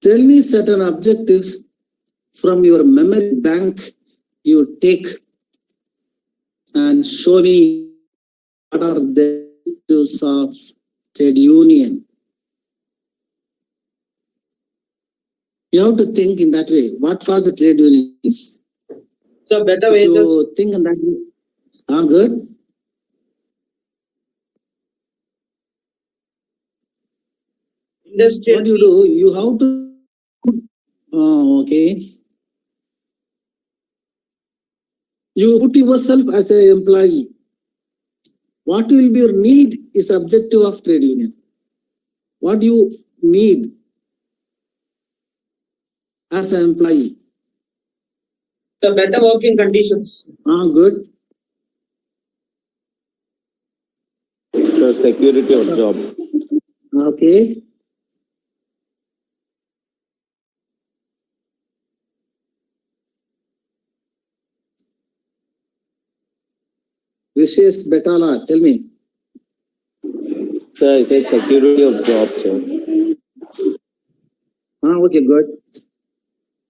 Tell me certain objectives from your memory bank you take and show me what are the objectives of trade union. You have to think in that way. What for the trade union is? So better wages. To think in that way. Good. Industrial What you do? You have to. Okay. You put yourself as an employee. What will be your need is objective of trade union. What you need as an employee. The better working conditions. Good. The security of job. Okay. Vishesh Betala, tell me. Sir, I said security of job, sir. Okay, good.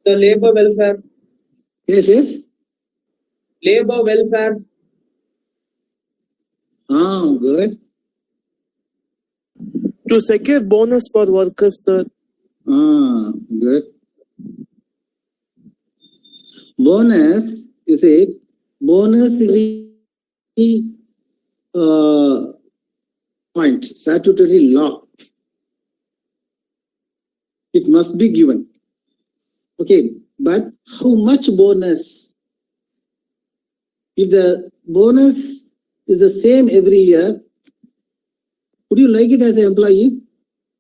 The labor welfare. Yes. Labor welfare. Good. To secure bonus for workers, sir. Good. Bonus, you say, bonus is point, statutory law. It must be given. Okay, but how much bonus? If the bonus is the same every year, would you like it as an employee?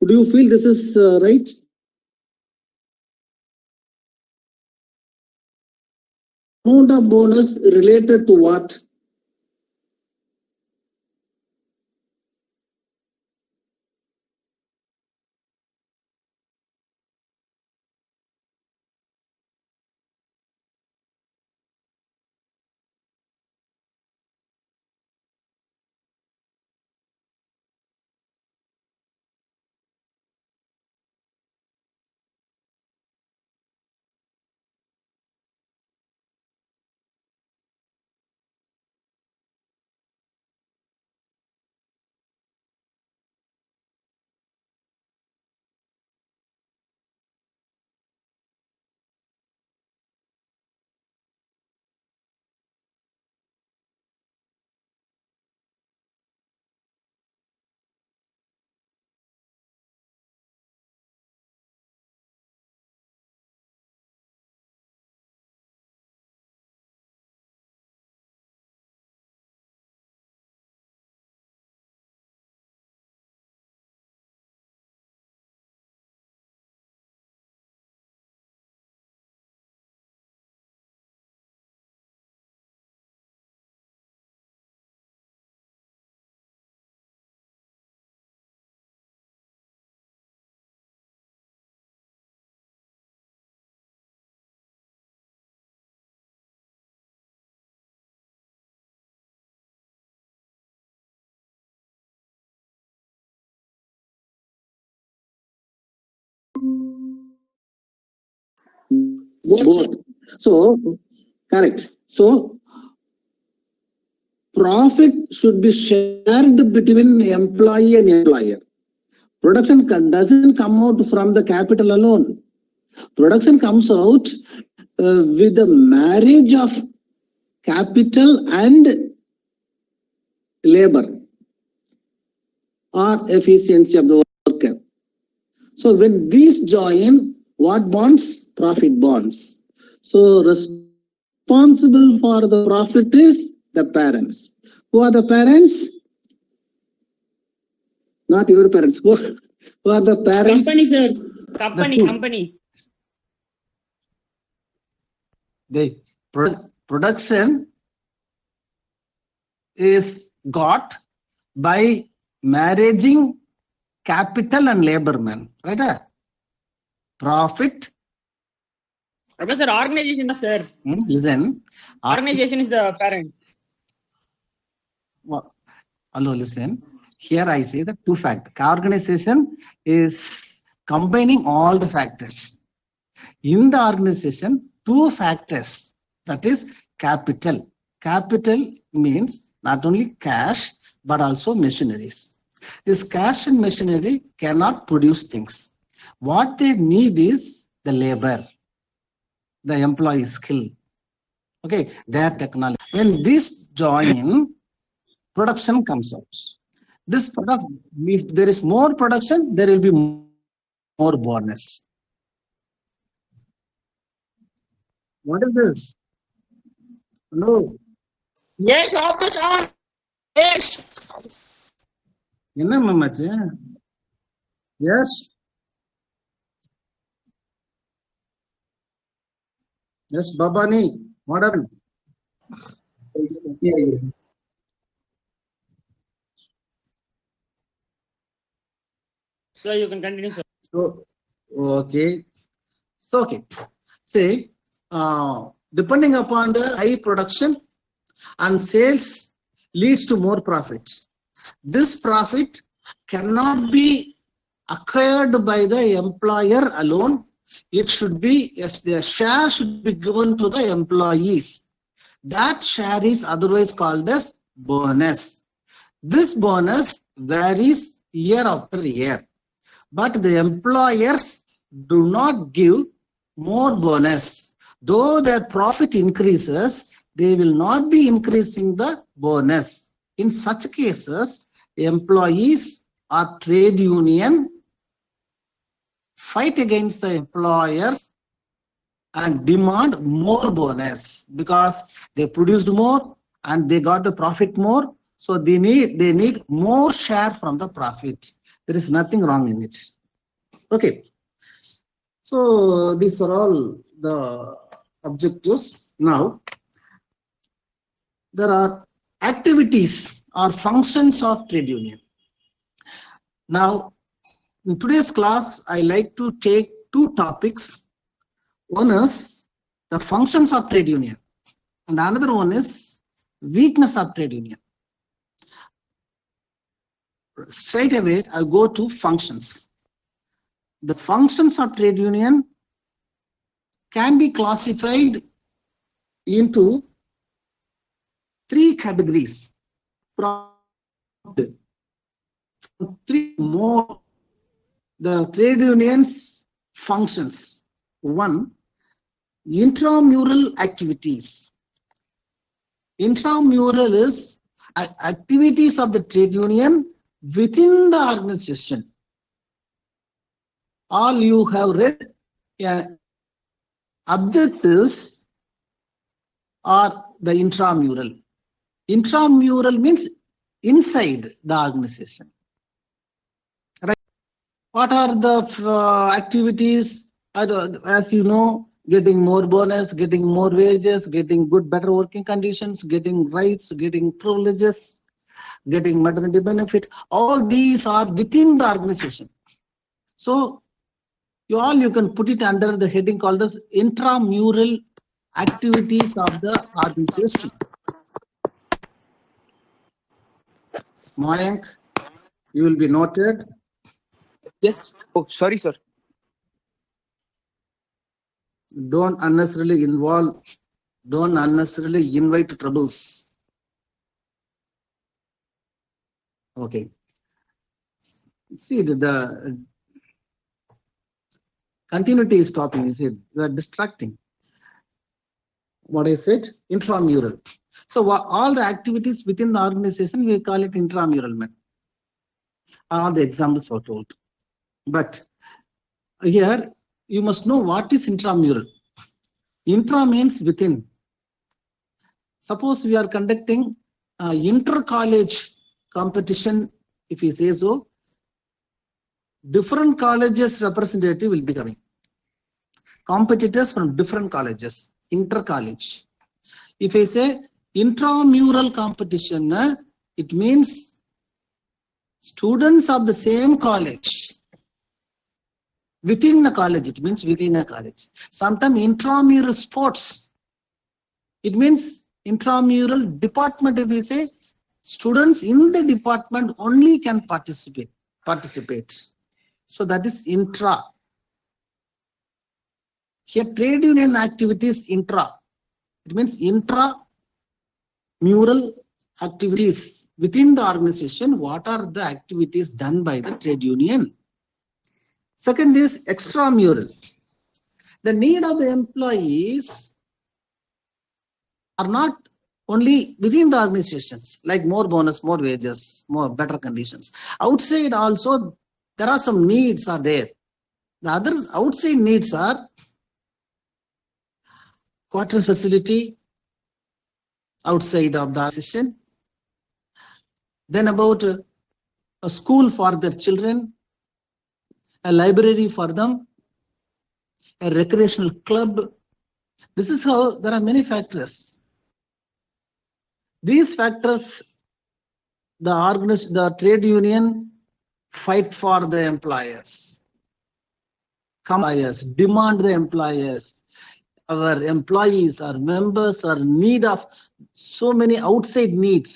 Would you feel this is right? Amount of bonus related to what? Both. So, correct. So, profit should be shared between employee and employer. Production doesn't come out from the capital alone. Production comes out with the marriage of capital and labor or efficiency of the worker. So when these join, what bonds? Profit bonds. So responsible for the profit is the parents. Who are the parents? Not your parents. Who are the parents? Company, sir. Company. The production is got by marrying capital and labor, man. Right? Profit. Sir, organization, sir. Listen. Organization is the parent. Hello, listen. Here I say the two factors. Organization is combining all the factors. In the organization, two factors, that is capital. Capital means not only cash, but also machineries. This cash and machinery cannot produce things. What they need is the labor, the employee skill, okay, their technology. When this join, production comes out. This product, if there is more production, there will be more bonus. What is this? Hello. Yes, off the sound. Yes. என்ன மாமாச்சு? Yes. Yes, Babani. What happened? So you can continue, sir. So, okay. So, okay. Say, depending upon the high production and sales leads to more profit. This profit cannot be acquired by the employer alone. It should be, yes, the share should be given to the employees. That share is otherwise called as bonus. This bonus varies year after year, but the employers do not give more bonus. Though their profit increases, they will not be increasing the bonus. In such cases, employees or trade union fight against the employers and demand more bonus because they produced more and they got the profit more. So they need more share from the profit. There is nothing wrong in it. Okay. So these are all the objectives. Now, there are activities or functions of trade union. Now, in today's class, I like to take two topics. One is the functions of trade union, and another one is weakness of trade union. Straight away, I go to functions. The functions of trade union can be classified into three categories. Three more the trade union's functions. One, intramural activities. Intramural is activities of the trade union within the organization. All you have read, objectives are the intramural. Intramural means inside the organization. Right? What are the activities? As you know, getting more bonus, getting more wages, getting good, better working conditions, getting rights, getting privileges, getting maternity benefit. All these are within the organization. So, you can put it under the heading called as intramural activities of the organization. Mayank, you will be noted. Yes. Oh, sorry, sir. Don't unnecessarily involve, don't unnecessarily invite troubles. Okay. See, the continuity is stopping, you see, you are distracting. What is it? Intramural. So all the activities within the organization, we call it intramural method. All the examples are told. But here, you must know what is intramural. Intra means within. Suppose we are conducting inter-college competition, if we say so, different colleges representative will be coming. Competitors from different colleges, inter-college. If I say intramural competition, it means students of the same college. Within the college, it means within a college. Sometimes intramural sports, it means intramural department. If we say Students in the department only can participate. So that is intra. Here trade union activities intra. It means intra-mural activities within the organization. What are the activities done by the trade union? Second is extramural. The need of the employees are not only within the organizations, like more bonus, more wages, more better conditions. Outside also, there are some needs are there. The other outside needs are quarter facility outside of the organization. Then about a school for their children, a library for them, a recreational club. This is how there are many factors. These factors, the trade union fight for the employers, demand the employers. Our employees, our members are in need of so many outside needs.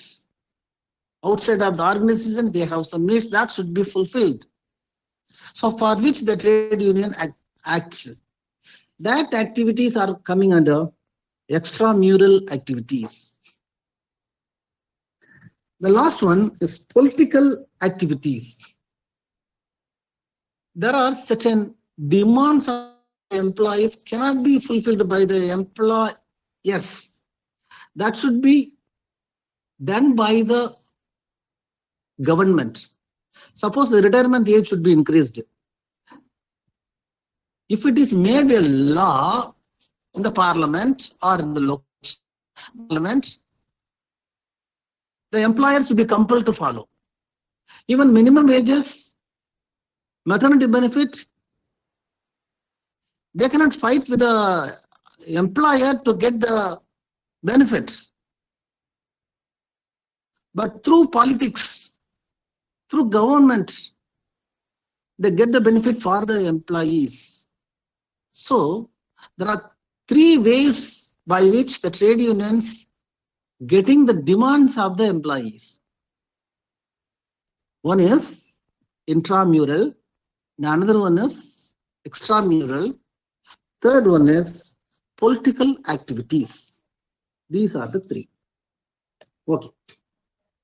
Outside of the organization, they have some needs that should be fulfilled. So for which the trade union acts. That activities are coming under extramural activities. The last one is political activities. There are certain demands of employees cannot be fulfilled by the employers. That should be done by the government. Suppose the retirement age should be increased. If it is made a law in the parliament or in the local parliament, the employer should be compelled to follow. Even minimum wages, maternity benefit, they cannot fight with the employer to get the benefit. But through politics, through government, they get the benefit for the employees. So there are three ways by which the trade unions getting the demands of the employees. One is intramural, the another one is extramural, third one is political activities. These are the three. Okay.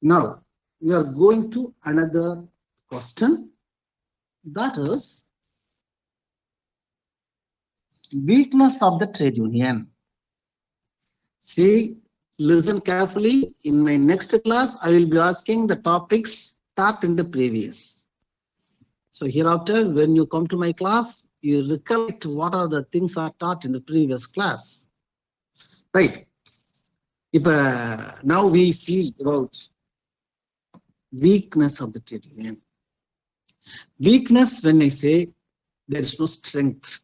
Now we are going to another question, that is weakness of the trade union. See, listen carefully. In my next class, I will be asking the topics taught in the previous. So hereafter, when you come to my class, you recollect what are the things are taught in the previous class. Right. If now we see about weakness of the trade union. Weakness, when I say there is no strength.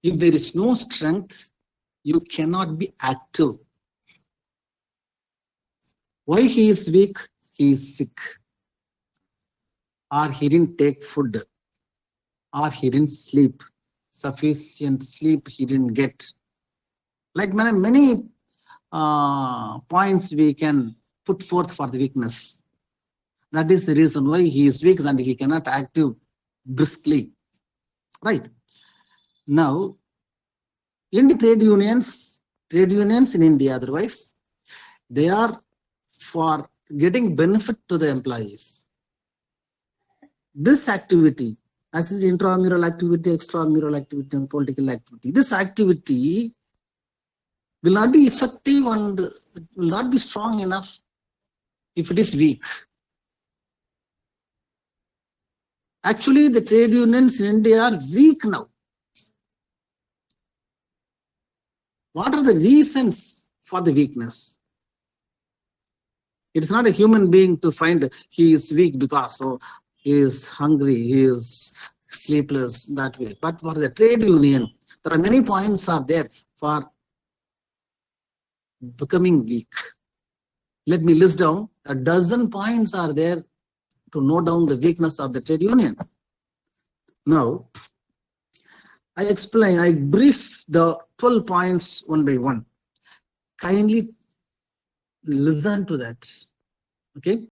If there is no strength, you cannot be active. Why he is weak? He is sick. Or he didn't take food. Or he didn't sleep. Sufficient sleep he didn't get. Like many points we can put forth for the weakness. That is the reason why he is weak and he cannot active briskly. Right. Now, in the trade unions in India otherwise, they are for getting benefit to the employees. This activity, as is intramural activity, extramural activity, and political activity, this activity will not be effective and will not be strong enough if it is weak. Actually, the trade unions in India are weak now. What are the reasons for the weakness? It's not a human being to find he is weak because he is hungry, he is sleepless that way. But for the trade union, there are many points are there for becoming weak. Let me list down a dozen points are there to note down the weakness of the trade union. Now, I brief the 12 points one by one. Kindly listen to that. Okay,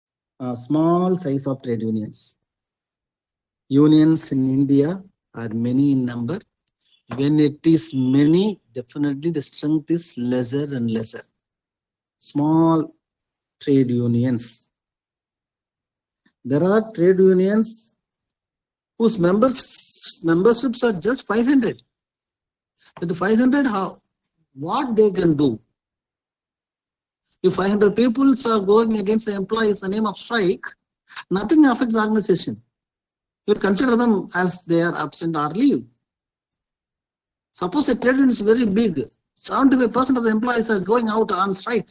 small size of trade unions. Unions in India are many in number. When it is many, definitely the strength is lesser and lesser. Small trade unions. There are trade unions whose memberships are just 500. With the 500, what they can do? If 500 people are going against the employees in the name of strike, nothing affects the organization. You consider them as they are absent or leave. Suppose a trade union is very big, 75% of the employees are going out on strike.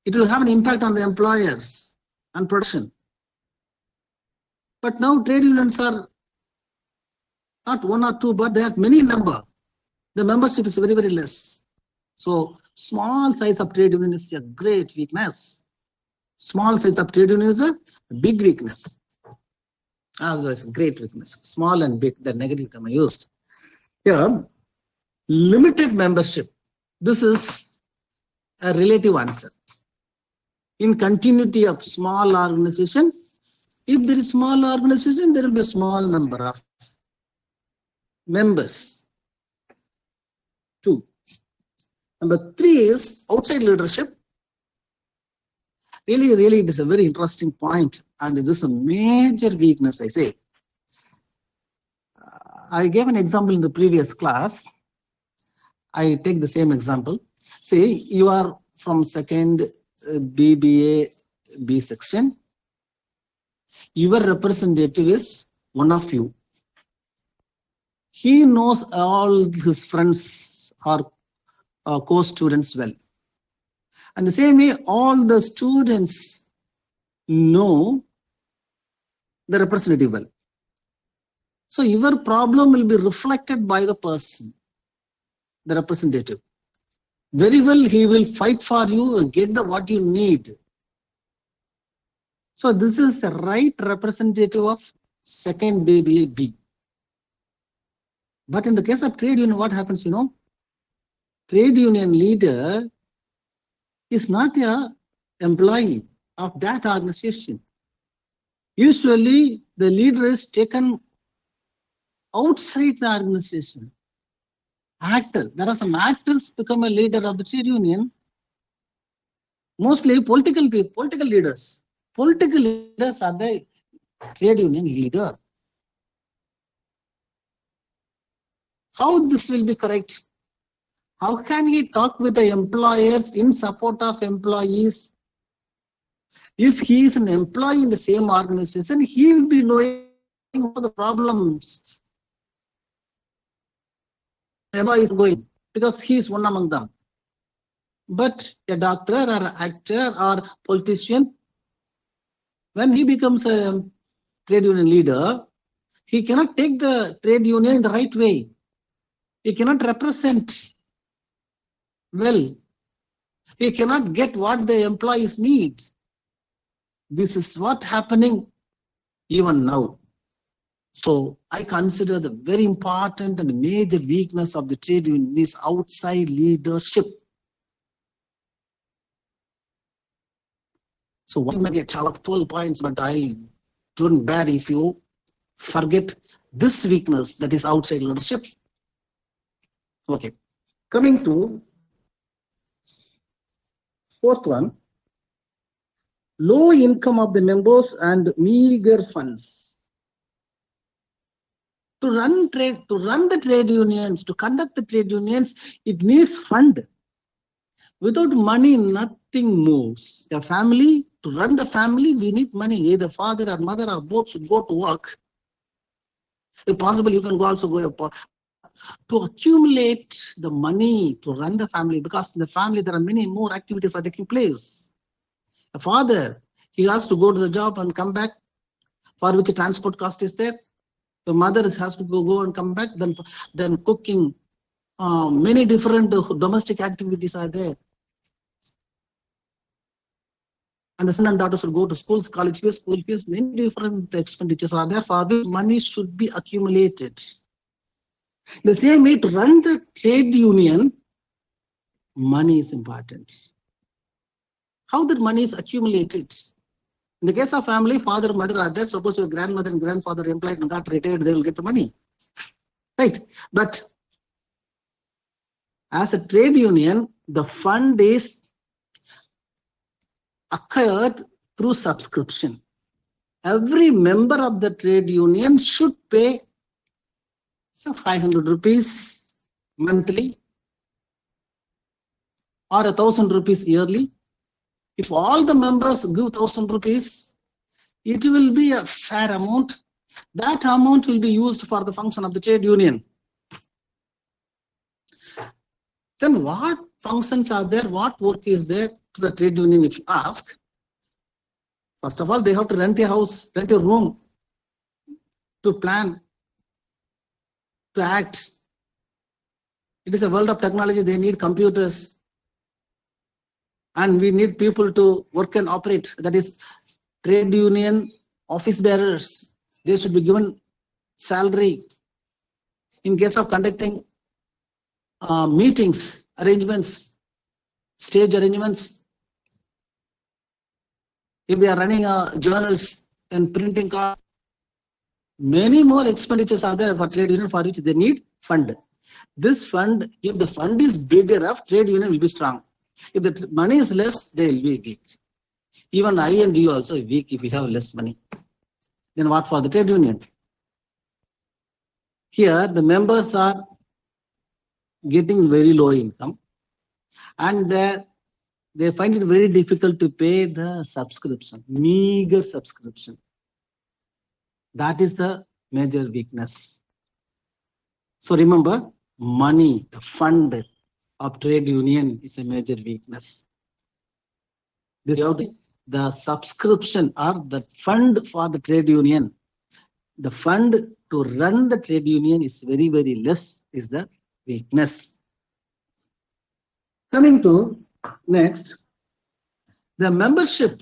It will have an impact on the employers and production. But now trade unions are not one or two, but they have many number. The membership is very, very less. So small size of trade union is a great weakness. Small size of trade union is a big weakness. Otherwise, great weakness. Small and big, the negative term I used. Here, limited membership. This is a relative answer. In continuity of small organization, if there is small organization, there will be a small number of members. 2. Number 3 is outside leadership. Really, it is a very interesting point, and this is a major weakness, I say. I gave an example in the previous class. I take the same example. Say you are from second BBA B section. Your representative is one of you. He knows all his friends or co-students well. And the same way, all the students know the representative well. So your problem will be reflected by the person, the representative. Very well, he will fight for you and get what you need. So this is the right representative of second BBA B. But in the case of trade union, what happens, you know? Trade union leader is not an employee of that organization. Usually, the leader is taken outside the organization. Actor. There are some actors become a leader of the trade union. Mostly political people, political leaders. Political leaders are the trade union leader. How this will be correct? How can he talk with the employers in support of employees? If he is an employee in the same organization, he will be knowing all the problems. Employee is going because he is one among them. But a doctor or actor or politician, when he becomes a trade union leader, he cannot take the trade union in the right way. He cannot represent well. He cannot get what the employees need. This is what's happening even now. So I consider the very important and major weakness of the trade union is outside leadership. So one may get 12 points, but I don't bear if you forget this weakness, that is outside leadership. Okay, coming to fourth one, low income of the members and meager funds. To run the trade unions, to conduct the trade unions, it needs fund. Without money, nothing moves. A family, to run the family, we need money. Either father or mother or both should go to work. If possible, you can also go to accumulate the money to run the family, because in the family there are many more activities are taking place. A father, he has to go to the job and come back, for which the transport cost is there. The mother has to go and come back, then cooking, many different domestic activities are there. And the son and daughters will go to schools, college fees, school fees, many different expenditures are there. For this, money should be accumulated. The same way, to run the trade union, money is important. how that money is accumulated. In the case of family, father, mother are there. Suppose your grandmother and grandfather employed and got retired, they will get the money. Right? But as a trade union, the fund is acquired through subscription. Every member of the trade union should pay 500 rupees monthly or 1,000 rupees yearly. If all the members give 1,000 rupees, it will be a fair amount. That amount will be used for the function of the trade union. Then what functions are there? What work is there to the trade union if you ask? First of all, they have to rent a house, rent a room to plan, to act. It is a world of technology. They need computers. And we need people to work and operate. That is trade union office bearers. They should be given salary. In case of conducting meetings, arrangements, stage arrangements, if they are running journals and printing costs, many more expenditures are there for trade union for which they need fund. This fund, if the fund is big enough, trade union will be strong. If the money is less, they will be weak. Even I and you also weak if we have less money. Then what for the trade union? Here the members are getting very low income and they find it very difficult to pay the subscription, meager subscription. That is the major weakness. So remember, money, the fund of trade union is a major weakness. The subscription or the fund for the trade union, the fund to run the trade union is very, very less, is the weakness. Coming to next, the membership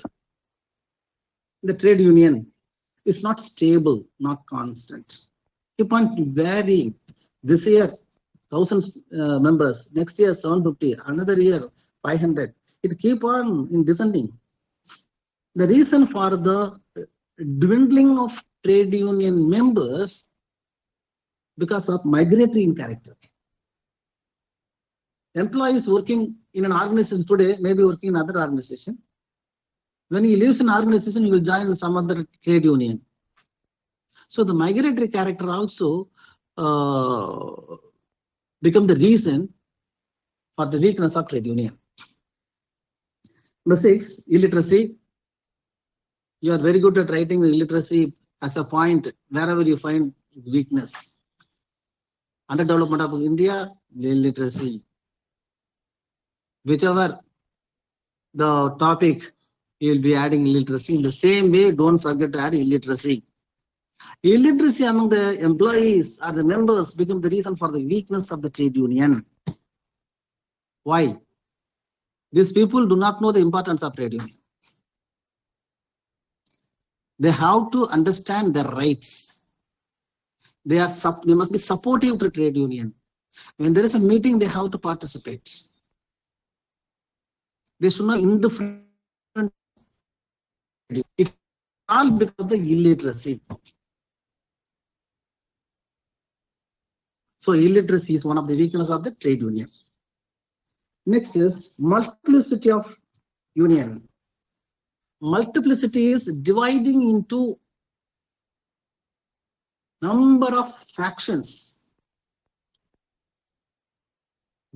in the trade union is not stable, not constant. Keep on varying. This year, 1,000 members. Next year, 750. Another year, 500. It keep on in descending. The reason for the dwindling of trade union members because of migratory in character. Employees working in an organization today may be working in another organization. When he leaves an organization, he will join some other trade union. So the migratory character also become the reason for the weakness of trade union. Number 6, illiteracy. You are very good at writing the illiteracy as a point wherever you find weakness. Underdevelopment of India, illiteracy. Whichever the topic, you will be adding illiteracy. In the same way, don't forget to add illiteracy. Illiteracy among the employees or the members become the reason for the weakness of the trade union. Why? These people do not know the importance of trade union. They have to understand their rights. They must be supportive to trade union. When there is a meeting, they have to participate. They should not indifferent. It's all because of the illiteracy. So illiteracy is one of the weaknesses of the trade union. Next is multiplicity of union. Multiplicity is dividing into number of factions.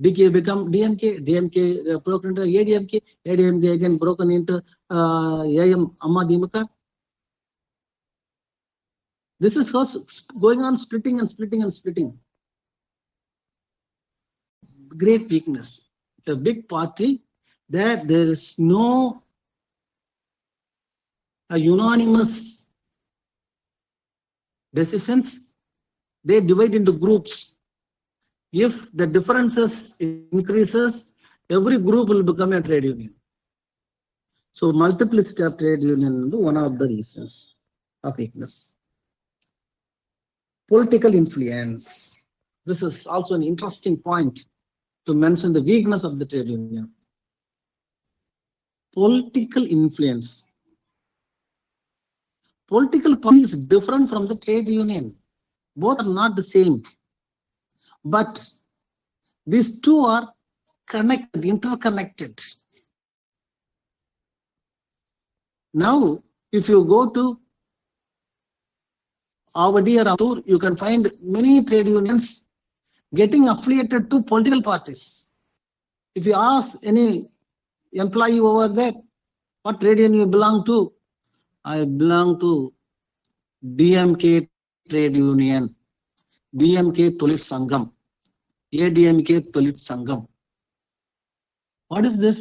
DK become DMK, DMK broken into ADMK, ADMK again broken into AM Amma Dimaka. This is going on splitting and splitting and splitting. Great weakness. It's a big party there is no unanimous decisions. They divide into groups. If the differences increases, every group will become a trade union. So multiplicity of trade union is one of the reasons of weakness. Political influence. This is also an interesting point to mention the weakness of the trade union. political influence. Political party is different from the trade union. Both are not the same. But these two are connected, interconnected. Now, if you go to Avadi or Amtur, you can find many trade unions getting affiliated to political parties. If you ask any employee over there, what trade union you belong to? I belong to DMK trade union, DMK Tolit Sangam, ADMK Tolit Sangam. What is this?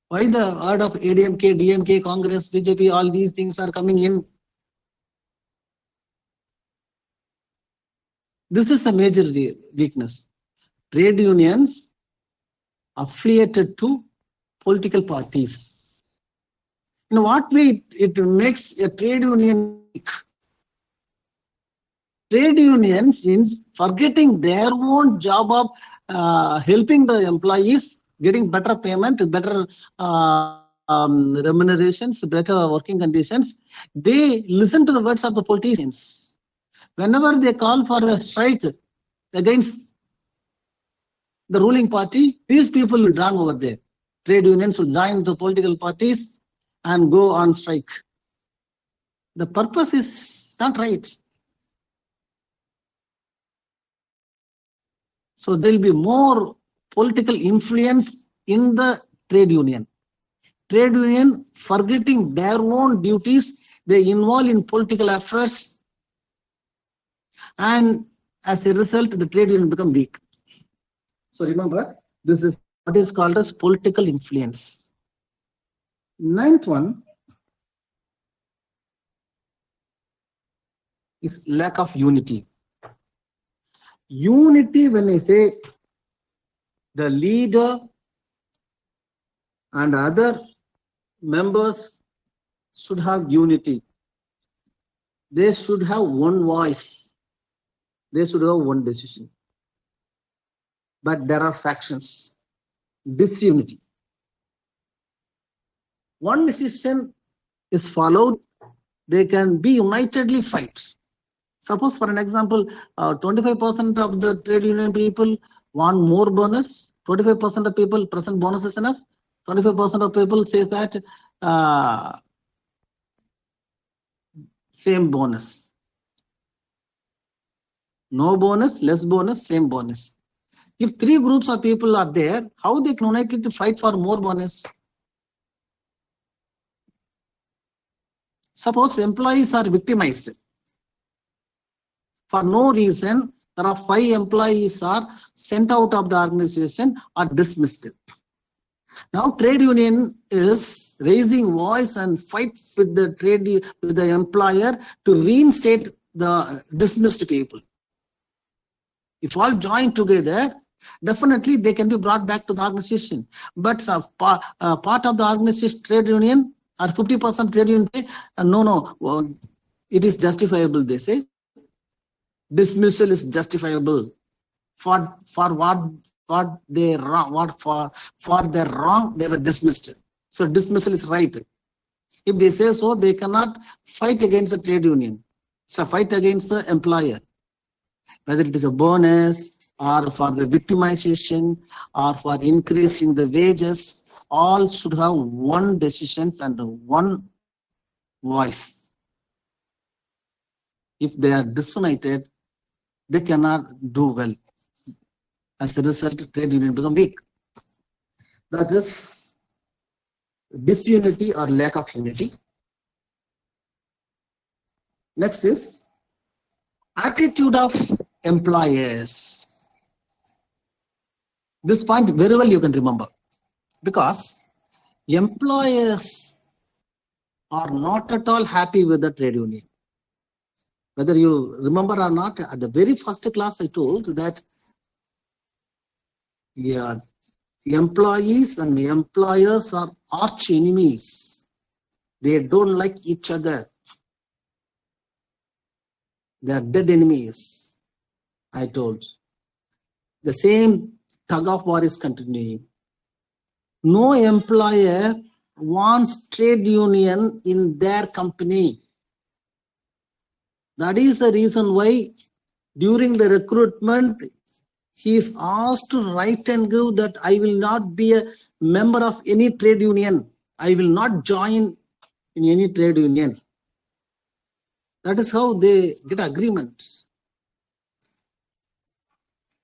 Why the word of ADMK, DMK, Congress, BJP, all these things are coming in? This is a major weakness. Trade unions affiliated to political parties. In what way it makes a trade union weak? Trade unions, in forgetting their own job of helping the employees, getting better payment, better remunerations, better working conditions, they listen to the words of the politicians. Whenever they call for a strike against the ruling party, these people will join over there. Trade unions will join the political parties and go on strike. The purpose is not right. So there will be more political influence in the trade union. Trade union, forgetting their own duties, they involve in political affairs, and as a result, the trade union become weak. So remember, this is what is called as political influence. Ninth one is lack of unity. Unity, when I say the leader and other members should have unity. They should have one voice. They should have one decision. But there are factions, disunity. One decision is followed, they can be unitedly fight. Suppose, for an example, 25% of the trade union people want more bonus, 25% of people present bonus is enough, 25% of people say that same bonus. No bonus, less bonus, same bonus. If three groups of people are there, how they can unite to fight for more bonus? Suppose employees are victimized. For no reason, there are 5 employees are sent out of the organization or dismissed. Now trade union is raising voice and fight with the employer to reinstate the dismissed people. If all join together, definitely they can be brought back to the organization. But part of the organization trade union or 50% trade union say, no, it is justifiable, they say. Dismissal is justifiable for what they wrong, for their wrong they were dismissed. So dismissal is right. If they say so, they cannot fight against the trade union. It's a fight against the employer. Whether it is a bonus or for the victimization or for increasing the wages, all should have one decision and one voice. If they are disunited, they cannot do well. As a result, trade union become weak. That is disunity or lack of unity. Next is attitude of employers. This point very well you can remember, because employers are not at all happy with the trade union. Whether you remember or not, at the very first class I told that employees and employers are arch enemies. They don't like each other. They are dead enemies, I told. The same tug of war is continuing. No employer wants trade union in their company. That is the reason why during the recruitment, he is asked to write and give that I will not be a member of any trade union. I will not join in any trade union. That is how they get agreements.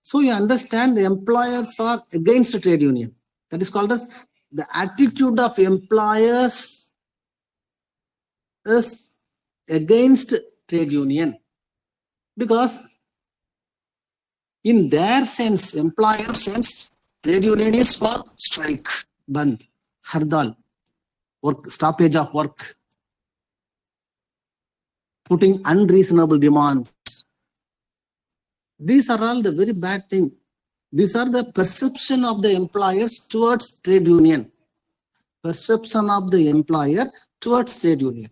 So you understand the employers are against the trade union. That is called as the attitude of employers is against trade union. Because in their sense, employer sense, trade union is for strike, band, hardal, work, stoppage of work, putting unreasonable demands. These are all the very bad thing. These are the perception of the employers towards trade union. Perception of the employer towards trade union.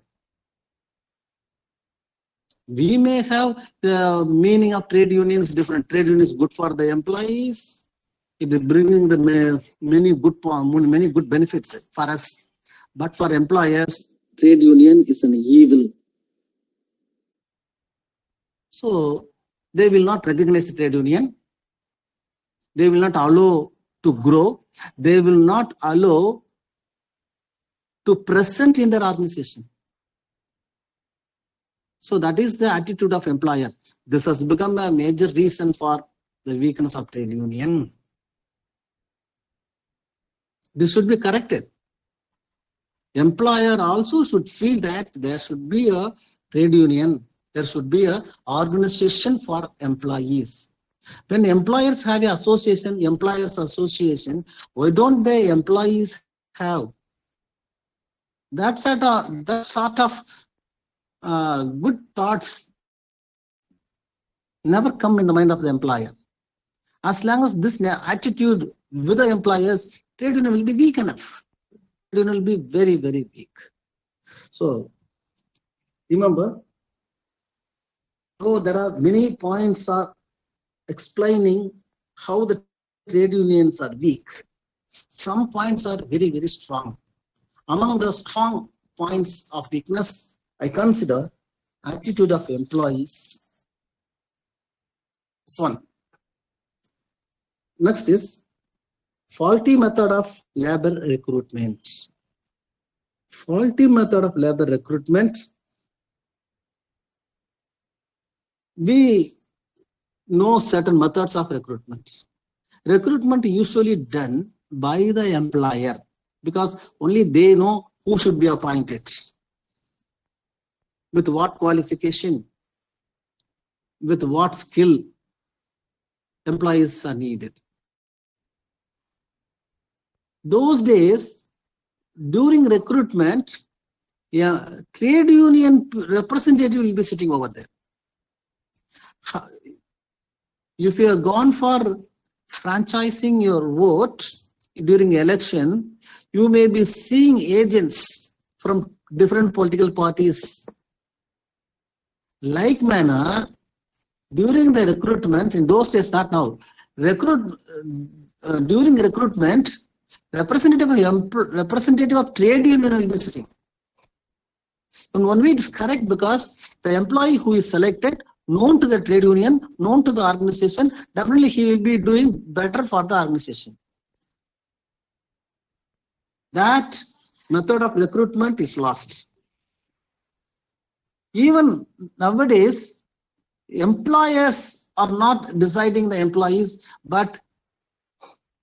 We may have the meaning of trade union is different. Trade union is good for the employees. It is bringing the many good benefits for us. But for employers, trade union is an evil. So they will not recognize the trade union. They will not allow to grow. They will not allow to present in their organization. So that is the attitude of employer. This has become a major reason for the weakness of trade union. This should be corrected. Employer also should feel that there should be a trade union. There should be a organization for employees. When employers have an association, employers association, why don't the employees have? That sort of good thoughts never come in the mind of the employer. As long as this attitude with the employers, trade union will be weak enough. Trade union will be very, very weak. So remember, there are many points are explaining how the trade unions are weak. Some points are very, very strong. Among the strong points of weakness, I consider attitude of employees. This one. Next is faulty method of labor recruitment. Faulty method of labor recruitment. We know certain methods of recruitment. Recruitment usually done by the employer because only they know who should be appointed, with what qualification, with what skill employees are needed. Those days, during recruitment, trade union representative will be sitting over there. If you have gone for franchising your vote during election, you may be seeing agents from different political parties. Like manner, during the recruitment, in those days, not now, during recruitment, representative of trade union will be sitting. And one way it is correct because the employee who is selected, known to the trade union, known to the organization, definitely he will be doing better for the organization. That method of recruitment is lost. Even nowadays, employers are not deciding the employees, but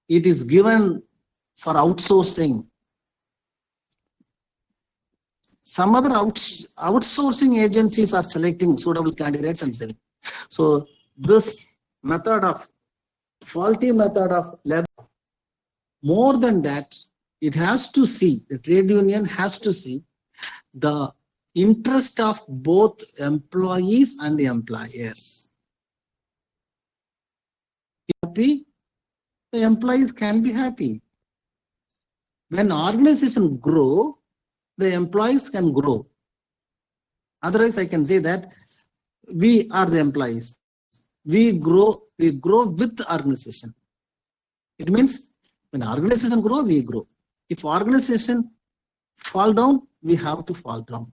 it is given for outsourcing. Some other outsourcing agencies are selecting suitable candidates and selling. So this method of faulty method of labor, more than that, it has to see, the trade union has to see the interest of both employees and the employers. Happy, the employees can be happy. When organizations grow, the employees can grow. Otherwise, I can say that we are the employees. We grow with the organization. It means when organization grow, we grow. If organization fall down, we have to fall down.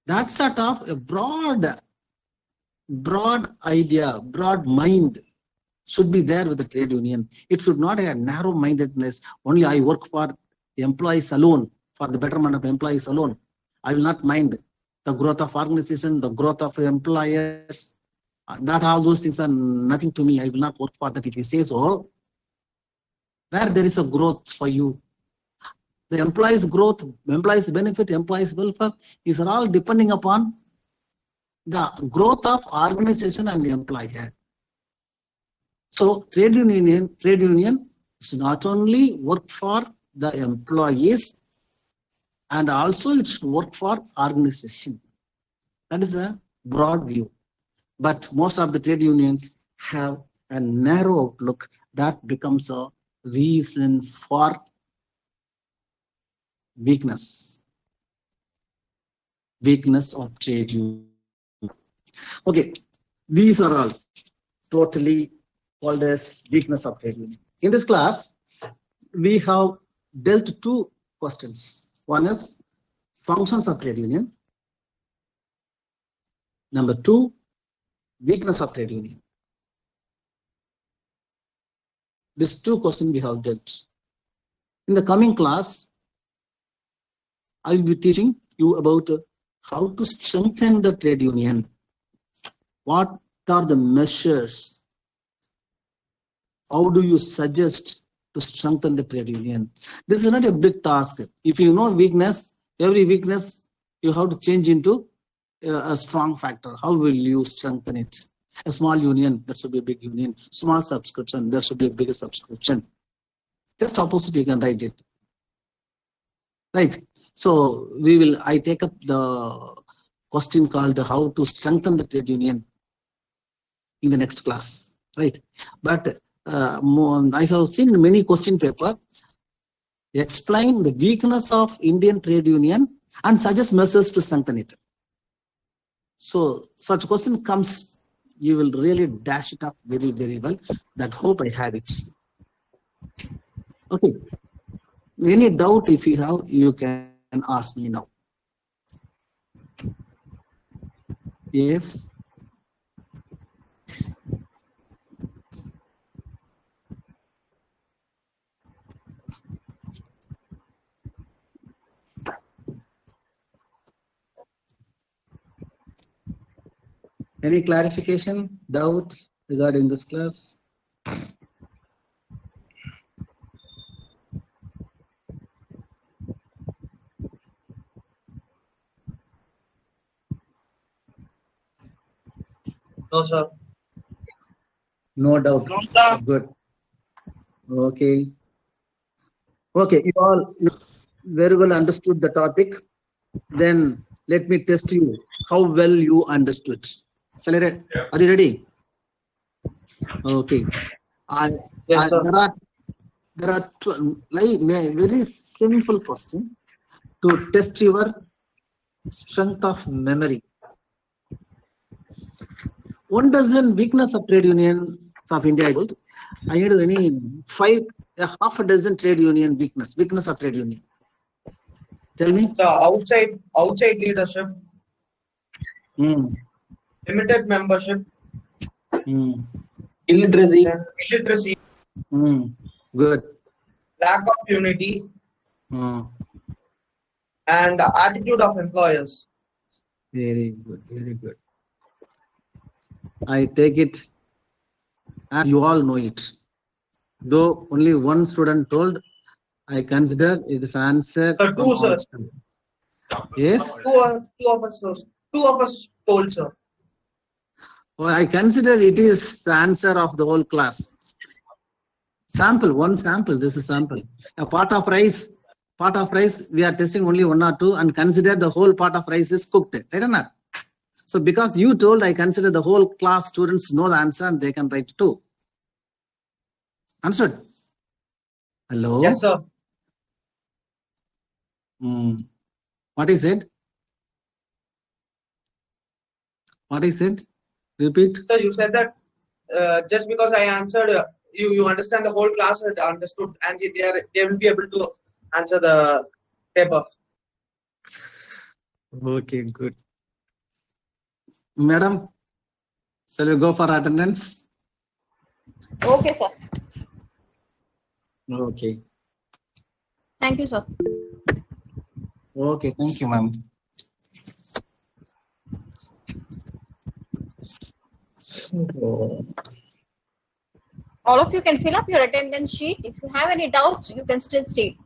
That sort of a broad idea, broad mind should be there with the trade union. It should not have a narrow mindedness. Only I work for employees alone, for the betterment of employees alone. I will not mind the growth of organization, the growth of employers. That all those things are nothing to me. I will not work for that. If you say so, where there is a growth for you, the employees' growth, employees' benefit, employees' welfare, these are all depending upon the growth of organization and the employer. So trade union should not only work for the employees and also it should work for organization. That is a broad view. But most of the trade unions have a narrow outlook that becomes a reason for weakness of trade union. Okay, these are all totally called as weakness of trade union. In this class, we have dealt two questions. One is functions of trade union. Number two, weakness of trade union. These two questions we have dealt. In the coming class, I will be teaching you about how to strengthen the trade union. What are the measures? How do you suggest to strengthen the trade union? This is not a big task. If you know weakness, every weakness you have to change into a strong factor. How will you strengthen it? A small union, that should be a big union. Small subscription, there should be a bigger subscription. Just opposite, you can write it. Right. So I take up the question called how to strengthen the trade union in the next class. Right. But I have seen many question paper explain the weakness of Indian trade union and suggest measures to strengthen it. So such question comes, you will really dash it up very, very well. That hope I have it. Okay. Any doubt if you have, you can ask me now. Yes. Any clarification, doubts regarding this class? No, sir. No doubt. No, sir. Good. Okay. Okay, you all very well understood the topic. Then let me test you how well you understood. Are you ready? Okay. Yes, sir. There are very simple question to test your strength of memory. 1 dozen weakness of trade union of India. I need any half a dozen trade union weakness of trade union. Tell me. So outside leadership, limited membership, Illiteracy. illiteracy, Good. lack of unity, and attitude of employers. Very good. Very good. I take it, and you all know it. Though only one student told, I consider it is answer. Sir, two, sir. Yes. Two of us told, sir. Oh, I consider it is the answer of the whole class. One sample. This is sample. A pot of rice. We are testing only 1 or 2, and consider the whole pot of rice is cooked. Right or not? So because you told, I consider the whole class students know the answer and they can write 2. Answered? Hello? Yes, sir. What is it? What is it? Repeat. Sir, you said that just because I answered you understand the whole class had understood, and they will be able to answer the paper. Okay, good. Madam, shall we go for attendance? Okay, sir. Okay. Thank you, sir. Okay, thank you, ma'am. All of you can fill up your attendance sheet. If you have any doubts, you can still state.